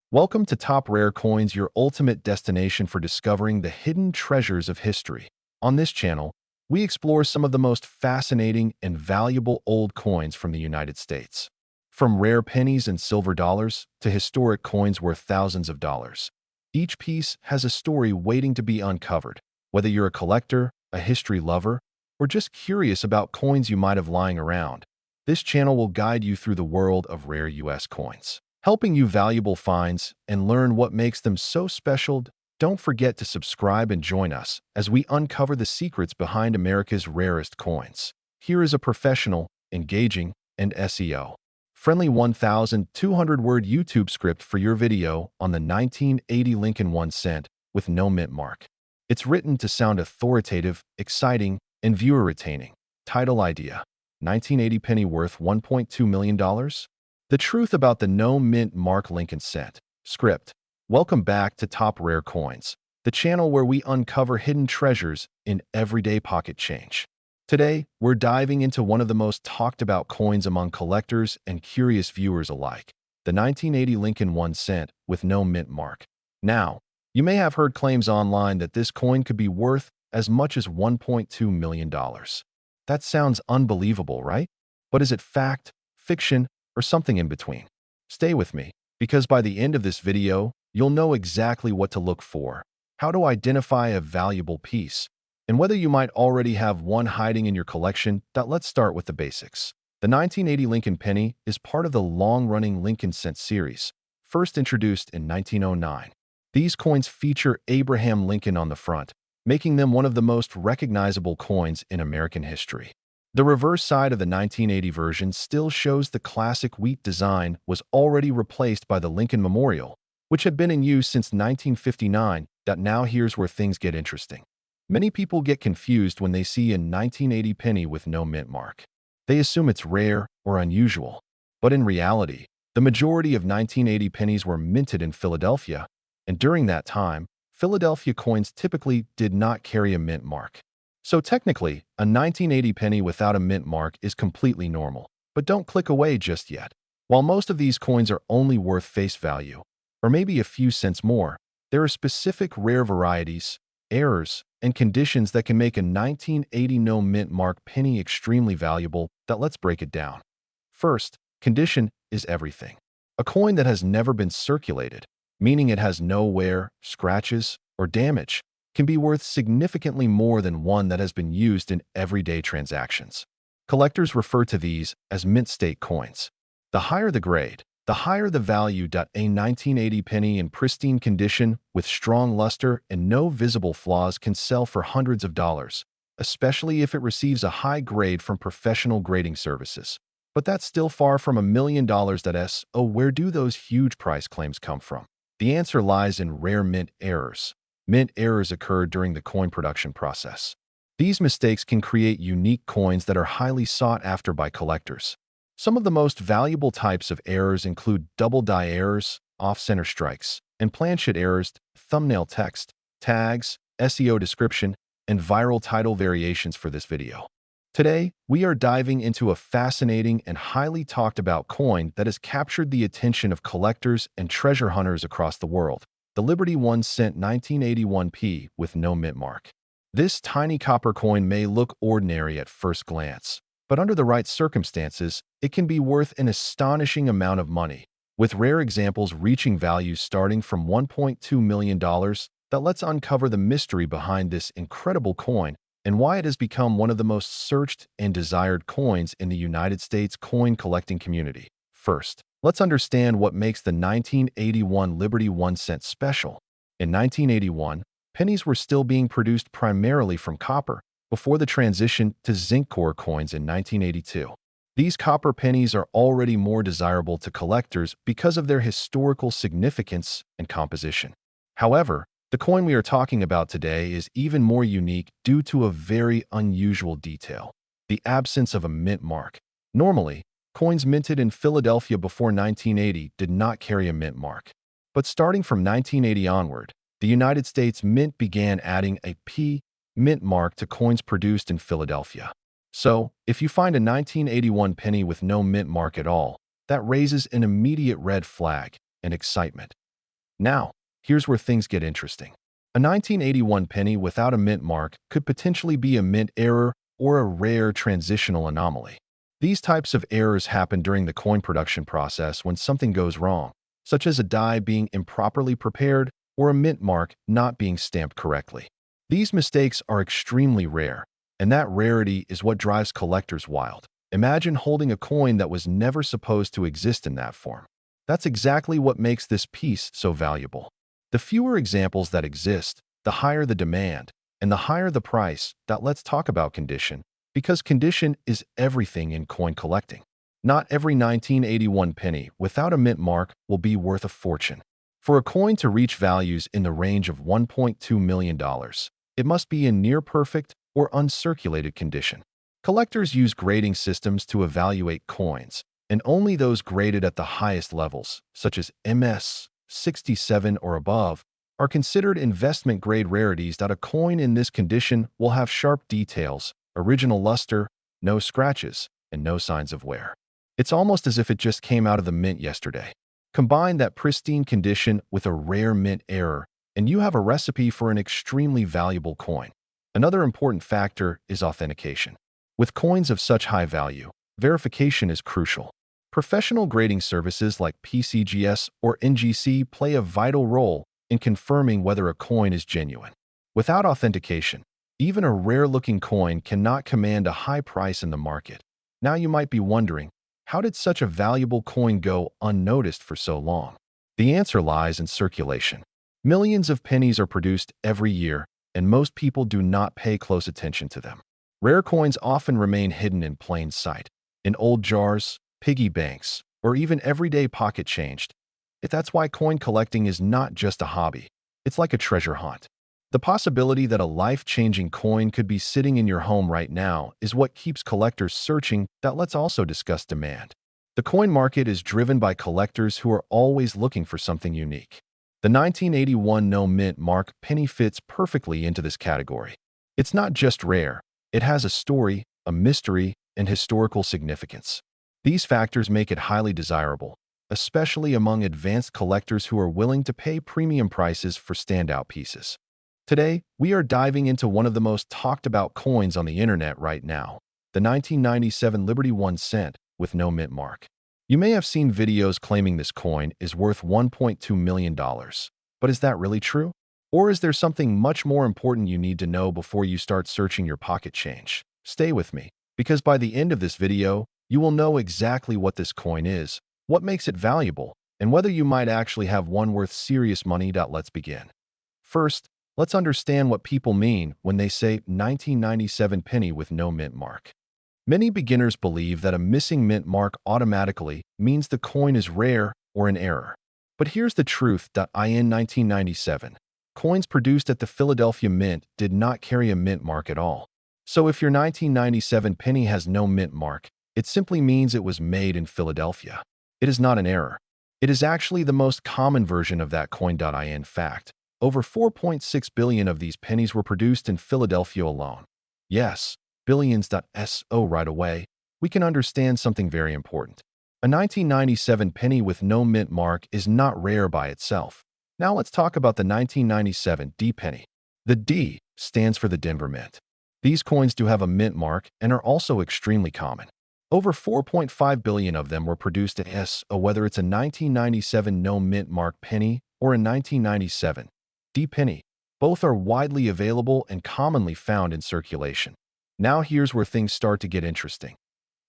Welcome to Top Rare Coins, your ultimate destination for discovering the hidden treasures of history. On this channel, we explore some of the most fascinating and valuable old coins from the United States. From rare pennies and silver dollars to historic coins worth thousands of dollars, each piece has a story waiting to be uncovered. Whether you're a collector, a history lover, or just curious about coins you might have lying around, this channel will guide you through the world of rare U.S. coins, helping you valuable finds and learn what makes them so special. Don't forget to subscribe and join us as we uncover the secrets behind America's rarest coins. Here is a professional, engaging, and SEO-friendly 1,200-word YouTube script for your video on the 1980 Lincoln 1 cent with no mint mark. It's written to sound authoritative, exciting, and viewer-retaining. Title idea: 1980 penny worth $1.2 million? The truth about the no mint mark Lincoln cent. Script. Welcome back to Top Rare Coins, the channel where we uncover hidden treasures in everyday pocket change. Today, we're diving into one of the most talked about coins among collectors and curious viewers alike, the 1980 Lincoln 1 cent with no mint mark. Now, you may have heard claims online that this coin could be worth as much as $1.2 million. That sounds unbelievable, right? But is it fact, fiction, or something in between? Stay with me, because by the end of this video, you'll know exactly what to look for, how to identify a valuable piece, and whether you might already have one hiding in your collection. Let's start with the basics. The 1980 Lincoln penny is part of the long-running Lincoln cent series, first introduced in 1909. These coins feature Abraham Lincoln on the front, making them one of the most recognizable coins in American history. The reverse side of the 1980 version still shows the classic wheat design was already replaced by the Lincoln Memorial, which had been in use since 1959. Now here's where things get interesting. Many people get confused when they see a 1980 penny with no mint mark. They assume it's rare or unusual. But in reality, the majority of 1980 pennies were minted in Philadelphia, and during that time, Philadelphia coins typically did not carry a mint mark. So technically, a 1980 penny without a mint mark is completely normal. But don't click away just yet. While most of these coins are only worth face value, or maybe a few cents more, there are specific rare varieties, errors, and conditions that can make a 1980 no mint mark penny extremely valuable. Let's break it down. First, condition is everything. A coin that has never been circulated, meaning it has no wear, scratches, or damage, can be worth significantly more than one that has been used in everyday transactions. Collectors refer to these as mint state coins. The higher the grade, the higher the value. A 1980 penny in pristine condition with strong luster and no visible flaws can sell for hundreds of dollars, especially if it receives a high grade from professional grading services. But that's still far from $1 million. Where do those huge price claims come from? The answer lies in rare mint errors. Mint errors occur during the coin production process. These mistakes can create unique coins that are highly sought after by collectors. Some of the most valuable types of errors include double die errors, off-center strikes, and planchet errors, thumbnail text, tags, SEO description, and viral title variations. For this video, today, we are diving into a fascinating and highly talked about coin that has captured the attention of collectors and treasure hunters across the world, the Liberty 1 cent 1981 P with no mint mark. This tiny copper coin may look ordinary at first glance, but under the right circumstances, it can be worth an astonishing amount of money, with rare examples reaching values starting from $1.2 million. Let's uncover the mystery behind this incredible coin and why it has become one of the most searched and desired coins in the United States coin collecting community. First, let's understand what makes the 1981 Liberty 1 cent special. In 1981, pennies were still being produced primarily from copper before the transition to zinc core coins in 1982. These copper pennies are already more desirable to collectors because of their historical significance and composition. However, the coin we are talking about today is even more unique due to a very unusual detail: the absence of a mint mark. Normally, coins minted in Philadelphia before 1980 did not carry a mint mark. But starting from 1980 onward, the United States Mint began adding a P mint mark to coins produced in Philadelphia. So, if you find a 1981 penny with no mint mark at all, that raises an immediate red flag and excitement. Now, here's where things get interesting. A 1981 penny without a mint mark could potentially be a mint error or a rare transitional anomaly. These types of errors happen during the coin production process when something goes wrong, such as a die being improperly prepared or a mint mark not being stamped correctly. These mistakes are extremely rare, and that rarity is what drives collectors wild. Imagine holding a coin that was never supposed to exist in that form. That's exactly what makes this piece so valuable. The fewer examples that exist, the higher the demand, and the higher the price. Let's talk about condition, because condition is everything in coin collecting. Not every 1981 penny without a mint mark will be worth a fortune. For a coin to reach values in the range of $1.2 million, it must be in near-perfect or uncirculated condition. Collectors use grading systems to evaluate coins, and only those graded at the highest levels, such as MS 67 or above, are considered investment-grade rarities. A coin in this condition will have sharp details, original luster, no scratches, and no signs of wear. It's almost as if it just came out of the mint yesterday. Combine that pristine condition with a rare mint error, and you have a recipe for an extremely valuable coin. Another important factor is authentication. With coins of such high value, verification is crucial. Professional grading services like PCGS or NGC play a vital role in confirming whether a coin is genuine. Without authentication, even a rare-looking coin cannot command a high price in the market. Now you might be wondering, how did such a valuable coin go unnoticed for so long? The answer lies in circulation. Millions of pennies are produced every year, and most people do not pay close attention to them. Rare coins often remain hidden in plain sight, in old jars, piggy banks, or even everyday pocket change. That's why coin collecting is not just a hobby. It's like a treasure hunt. The possibility that a life-changing coin could be sitting in your home right now is what keeps collectors searching. Let's also discuss demand. The coin market is driven by collectors who are always looking for something unique. The 1981 no mint mark penny fits perfectly into this category. It's not just rare, it has a story, a mystery, and historical significance. These factors make it highly desirable, especially among advanced collectors who are willing to pay premium prices for standout pieces. Today, we are diving into one of the most talked-about coins on the internet right now, the 1997 Liberty 1 cent with no mint mark. You may have seen videos claiming this coin is worth $1.2 million. But is that really true? Or is there something much more important you need to know before you start searching your pocket change? Stay with me, because by the end of this video, you will know exactly what this coin is, what makes it valuable, and whether you might actually have one worth serious money. Let's begin. First, let's understand what people mean when they say 1997 penny with no mint mark. Many beginners believe that a missing mint mark automatically means the coin is rare or an error. But here's the truth. In 1997, coins produced at the Philadelphia Mint did not carry a mint mark at all. So if your 1997 penny has no mint mark, it simply means it was made in Philadelphia. It is not an error. It is actually the most common version of that coin. In fact, over 4.6 billion of these pennies were produced in Philadelphia alone. Yes, billions. So right away, we can understand something very important. A 1997 penny with no mint mark is not rare by itself. Now let's talk about the 1997 D penny. The D stands for the Denver Mint. These coins do have a mint mark and are also extremely common. Over 4.5 billion of them were produced at whether it's a 1997 no mint mark penny or a 1997 D penny. Both are widely available and commonly found in circulation. Now here's where things start to get interesting.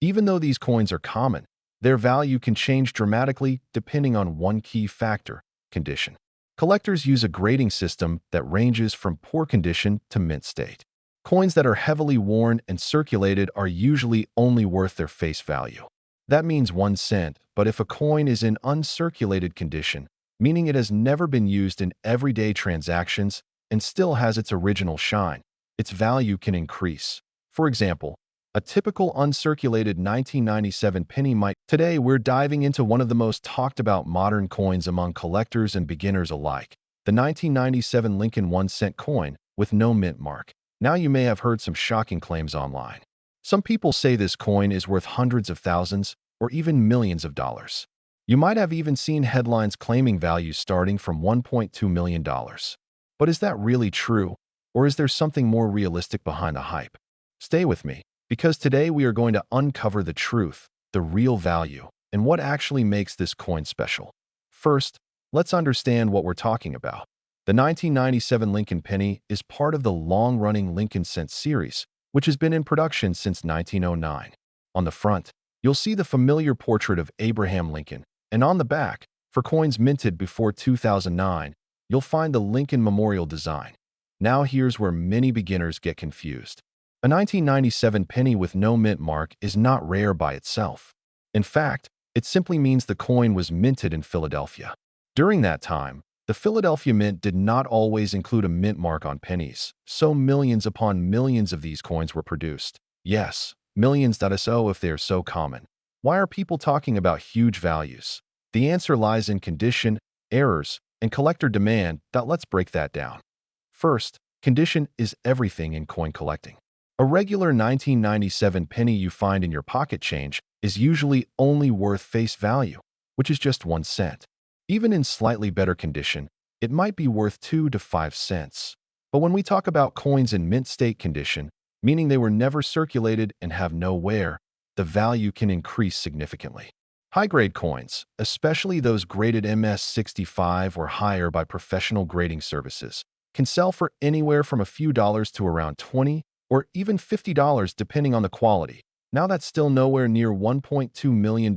Even though these coins are common, their value can change dramatically depending on one key factor: condition. Collectors use a grading system that ranges from poor condition to mint state. Coins that are heavily worn and circulated are usually only worth their face value. That means 1 cent, but if a coin is in uncirculated condition, meaning it has never been used in everyday transactions and still has its original shine, its value can increase. For example, a typical uncirculated 1997 penny might. Today, we're diving into one of the most talked about modern coins among collectors and beginners alike, the 1997 Lincoln 1 cent coin with no mint mark. Now you may have heard some shocking claims online. Some people say this coin is worth hundreds of thousands or even millions of dollars. You might have even seen headlines claiming values starting from $1.2 million. But is that really true, or is there something more realistic behind the hype? Stay with me, because today we are going to uncover the truth, the real value, and what actually makes this coin special. First, let's understand what we're talking about. The 1997 Lincoln penny is part of the long-running Lincoln cent series, which has been in production since 1909. On the front, you'll see the familiar portrait of Abraham Lincoln, and on the back, for coins minted before 2009, you'll find the Lincoln Memorial design. Now here's where many beginners get confused. A 1997 penny with no mint mark is not rare by itself. In fact, it simply means the coin was minted in Philadelphia. During that time, the Philadelphia Mint did not always include a mint mark on pennies, so millions upon millions of these coins were produced. Yes, millions. So if they are so common, why are people talking about huge values? The answer lies in condition, errors, and collector demand. Let's break that down. First, condition is everything in coin collecting. A regular 1997 penny you find in your pocket change is usually only worth face value, which is just 1 cent. Even in slightly better condition, it might be worth 2 to 5 cents. But when we talk about coins in mint state condition, meaning they were never circulated and have no wear, the value can increase significantly. High-grade coins, especially those graded MS-65 or higher by professional grading services, can sell for anywhere from a few dollars to around $20 or even $50 depending on the quality. Now that's still nowhere near $1.2 million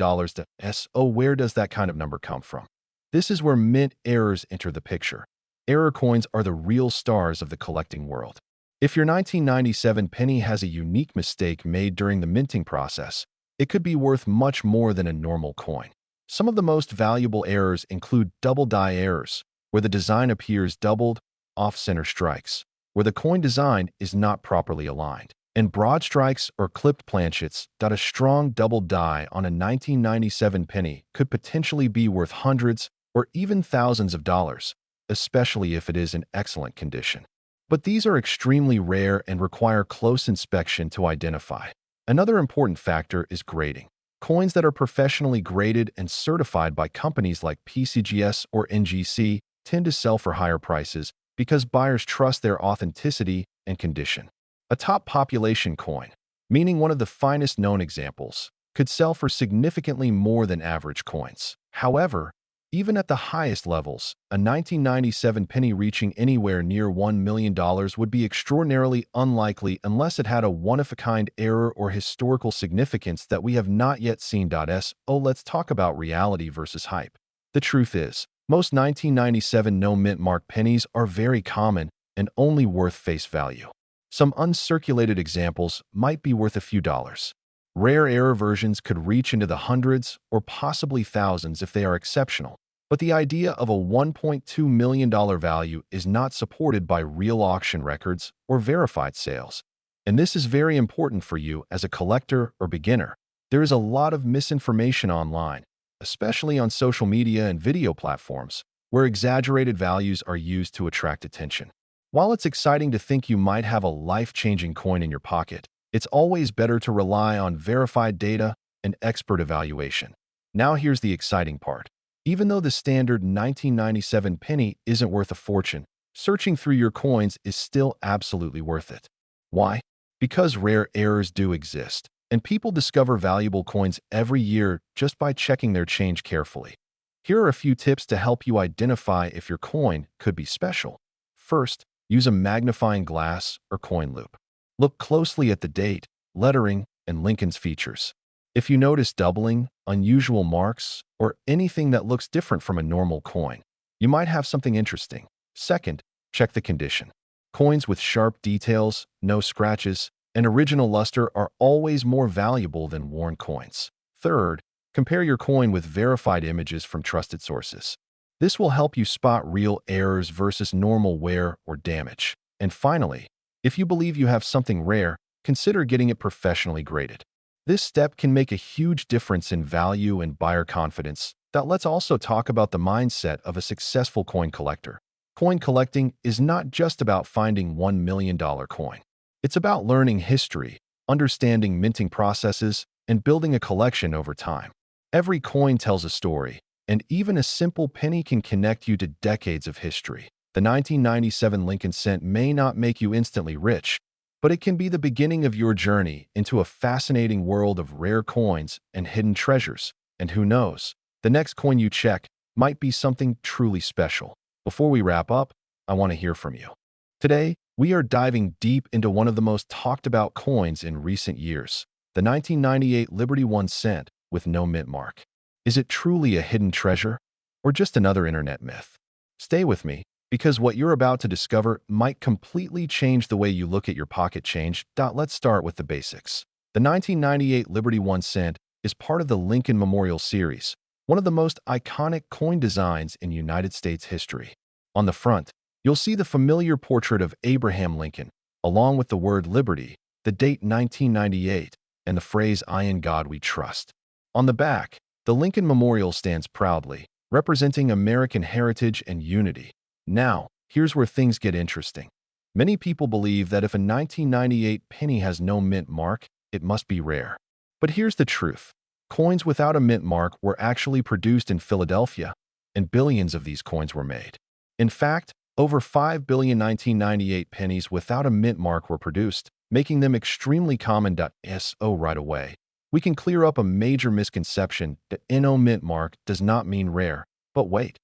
so where does that kind of number come from? This is where mint errors enter the picture. Error coins are the real stars of the collecting world. If your 1997 penny has a unique mistake made during the minting process, it could be worth much more than a normal coin. Some of the most valuable errors include double die errors, where the design appears doubled, off-center strikes, where the coin design is not properly aligned, and broad strikes or clipped planchets. A strong double die on a 1997 penny could potentially be worth hundreds or even thousands of dollars, especially if it is in excellent condition. But these are extremely rare and require close inspection to identify. Another important factor is grading. Coins that are professionally graded and certified by companies like PCGS or NGC tend to sell for higher prices because buyers trust their authenticity and condition. A top population coin, meaning one of the finest known examples, could sell for significantly more than average coins. However, even at the highest levels, a 1997 penny reaching anywhere near $1 million would be extraordinarily unlikely unless it had a one-of-a-kind error or historical significance that we have not yet seen. Let's talk about reality versus hype. The truth is, most 1997 no-mint mark pennies are very common and only worth face value. Some uncirculated examples might be worth a few dollars. Rare error versions could reach into the hundreds or possibly thousands if they are exceptional. But the idea of a $1.2 million value is not supported by real auction records or verified sales. And this is very important for you as a collector or beginner. There is a lot of misinformation online, especially on social media and video platforms, where exaggerated values are used to attract attention. While it's exciting to think you might have a life-changing coin in your pocket, it's always better to rely on verified data and expert evaluation. Now here's the exciting part. Even though the standard 1997 penny isn't worth a fortune, searching through your coins is still absolutely worth it. Why? Because rare errors do exist, and people discover valuable coins every year just by checking their change carefully. Here are a few tips to help you identify if your coin could be special. First, use a magnifying glass or coin loupe. Look closely at the date, lettering, and Lincoln's features. If you notice doubling, unusual marks, or anything that looks different from a normal coin, you might have something interesting. Second, check the condition. Coins with sharp details, no scratches, and original luster are always more valuable than worn coins. Third, compare your coin with verified images from trusted sources. This will help you spot real errors versus normal wear or damage. And finally, if you believe you have something rare, consider getting it professionally graded. This step can make a huge difference in value and buyer confidence. Let's also talk about the mindset of a successful coin collector. Coin collecting is not just about finding $1 million coin. It's about learning history, understanding minting processes, and building a collection over time. Every coin tells a story, and even a simple penny can connect you to decades of history. The 1997 Lincoln Cent may not make you instantly rich, but it can be the beginning of your journey into a fascinating world of rare coins and hidden treasures. And who knows, the next coin you check might be something truly special. Before we wrap up, I want to hear from you. Today, we are diving deep into one of the most talked about coins in recent years, the 1998 Liberty 1 cent with no mint mark. Is it truly a hidden treasure or just another internet myth? Stay with me, because what you're about to discover might completely change the way you look at your pocket change. Let's start with the basics. The 1998 Liberty 1 cent is part of the Lincoln Memorial Series, one of the most iconic coin designs in United States history. On the front, you'll see the familiar portrait of Abraham Lincoln, along with the word Liberty, the date 1998, and the phrase "I in God we trust." On the back, the Lincoln Memorial stands proudly, representing American heritage and unity. Now, here's where things get interesting. Many people believe that if a 1998 penny has no mint mark, it must be rare. But here's the truth. Coins without a mint mark were actually produced in Philadelphia, and billions of these coins were made. In fact, over 5 billion 1998 pennies without a mint mark were produced, making them extremely common. So right away, we can clear up a major misconception that no mint mark does not mean rare. But wait,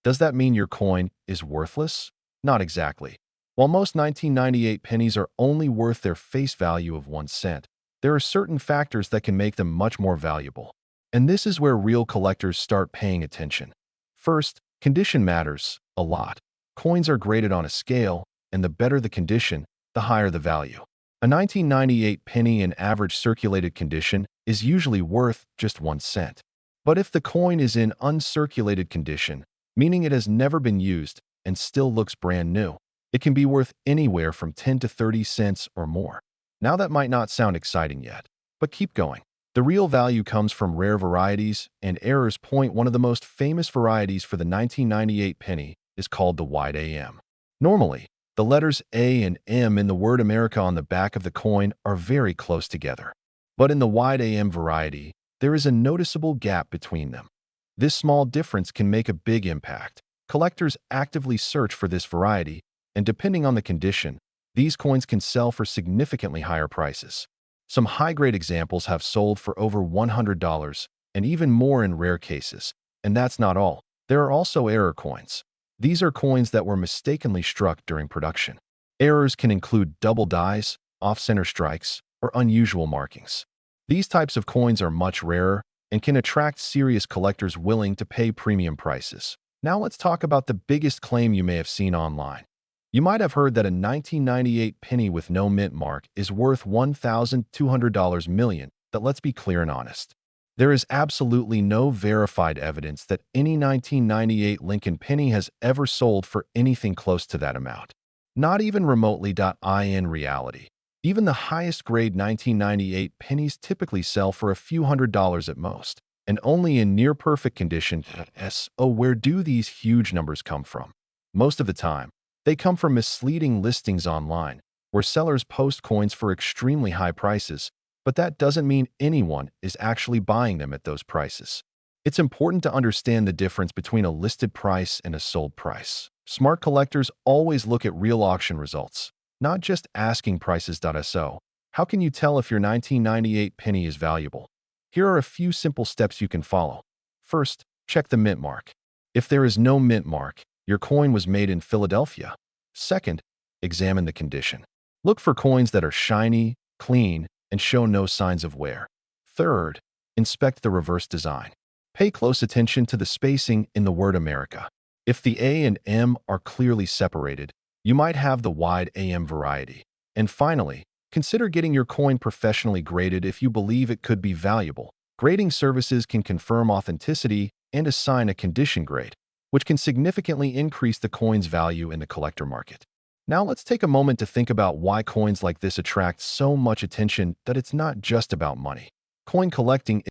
does that mean your coin is worthless? Not exactly. While most 1998 pennies are only worth their face value of 1 cent, there are certain factors that can make them much more valuable. And this is where real collectors start paying attention. First, condition matters a lot. Coins are graded on a scale, and the better the condition, the higher the value. A 1998 penny in average circulated condition is usually worth just 1 cent. But if the coin is in uncirculated condition, meaning it has never been used and still looks brand new, it can be worth anywhere from 10 to 30 cents or more. Now that might not sound exciting yet, but keep going. The real value comes from rare varieties, and Errors Point, one of the most famous varieties for the 1998 penny, is called the Wide AM. Normally, the letters A and M in the word America on the back of the coin are very close together. But in the Wide AM variety, there is a noticeable gap between them. This small difference can make a big impact. Collectors actively search for this variety, and depending on the condition, these coins can sell for significantly higher prices. Some high-grade examples have sold for over $100, and even more in rare cases. And that's not all. There are also error coins. These are coins that were mistakenly struck during production. Errors can include double dies, off-center strikes, or unusual markings. These types of coins are much rarer and can attract serious collectors willing to pay premium prices. Now let's talk about the biggest claim you may have seen online. You might have heard that a 1998 penny with no mint mark is worth $1,200 million. But let's be clear and honest. There is absolutely no verified evidence that any 1998 Lincoln penny has ever sold for anything close to that amount. Not even remotely. In reality, even the highest grade 1998 pennies typically sell for a few $100s at most, and only in near perfect condition. So where do these huge numbers come from? Most of the time, they come from misleading listings online, where sellers post coins for extremely high prices, but that doesn't mean anyone is actually buying them at those prices. It's important to understand the difference between a listed price and a sold price. Smart collectors always look at real auction results, not just asking prices. So, how can you tell if your 1998 penny is valuable? Here are a few simple steps you can follow. First, check the mint mark. If there is no mint mark, your coin was made in Philadelphia. Second, examine the condition. Look for coins that are shiny, clean, and show no signs of wear. Third, inspect the reverse design. Pay close attention to the spacing in the word America. If the A and M are clearly separated, you might have the Wide AM variety. And finally, consider getting your coin professionally graded if you believe it could be valuable. Grading services can confirm authenticity and assign a condition grade, which can significantly increase the coin's value in the collector market. Now let's take a moment to think about why coins like this attract so much attention. That it's not just about money. Coin collecting